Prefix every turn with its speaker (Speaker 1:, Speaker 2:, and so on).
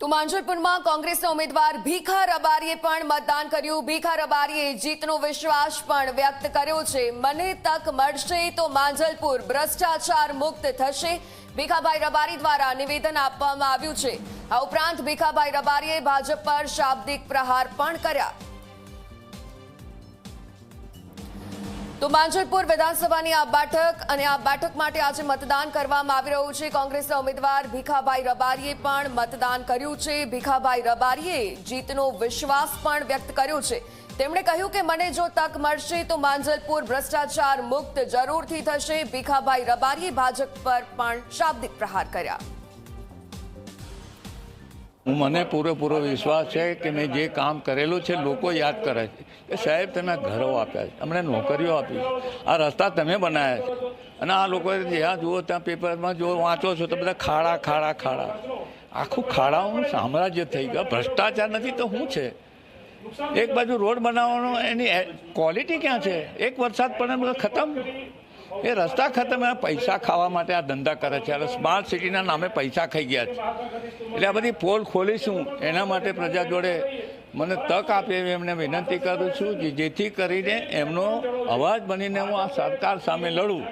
Speaker 1: તો માંજલપુરમાં કોંગ્રેસના ઉમેદવાર ભીખા રબારીએ પણ મતદાન કર્યું। ભીખા રબારીએ જીતનો વિશ્વાસ પણ વ્યક્ત કર્યો છે। મને તક મળશે તો માંજલપુર ભ્રષ્ટાચાર મુક્ત થશે, ભીખાભાઈ રબારી દ્વારા નિવેદન આપવામાં આવ્યું છે। આ ઉપરાંત ભીખાભાઈ રબારીએ ભાજપ પર શાબ્દિક પ્રહાર પણ કર્યા। તો માંજલપુર વિધાનસભાની આ બેઠક માટે આજે મતદાન કરવામાં આવી રહ્યું છે। કોંગ્રેસના ઉમેદવાર ભીખાભાઈ રબારીએ પણ મતદાન કર્યું છે। ભીખાભાઈ રબારીએ જીતનો વિશ્વાસ પણ વ્યક્ત કર્યો છે। તેમણે કહ્યું કે મને જો તક મળશે તો માંજલપુર ભ્રષ્ટાચાર મુક્ત જરૂરથી થશે। ભીખાભાઈ રબારીએ ભાજપ પર પણ શાબ્દિક પ્રહાર કર્યા।
Speaker 2: મને પૂરેપૂરો વિશ્વાસ છે કે મેં જે કામ કરેલું છે લોકો યાદ કરે છે કે સાહેબ તમે ઘરો આપ્યા છે, અમને નોકરીઓ આપી, આ રસ્તા તમે બનાવ્યા છે। અને આ લોકો જ્યાં જુઓ ત્યાં પેપરમાં જો વાંચો છો તો બધા ખાડા ખાડા ખાડા, આખું ખાડાઓનું સામ્રાજ્ય થઈ ગયું। ભ્રષ્ટાચાર નથી તો શું છે? એક બાજુ રોડ બનાવવાનો, એની ક્વોલિટી ક્યાં છે? એક વરસાદ પડે બધા ખતમ, એ રસ્તા ખતમ। પૈસા ખાવા માટે આ ધંધા કરે છે। હવે સ્માર્ટ સિટીના નામે પૈસા ખાઈ ગયા છે, એટલે આ બધી પોલ ખોલીશું। એના માટે પ્રજા જોડે મને તક આપે એવી એમને વિનંતી કરું છું, જેથી કરીને એમનો અવાજ બનીને હું આ સરકાર સામે લડું।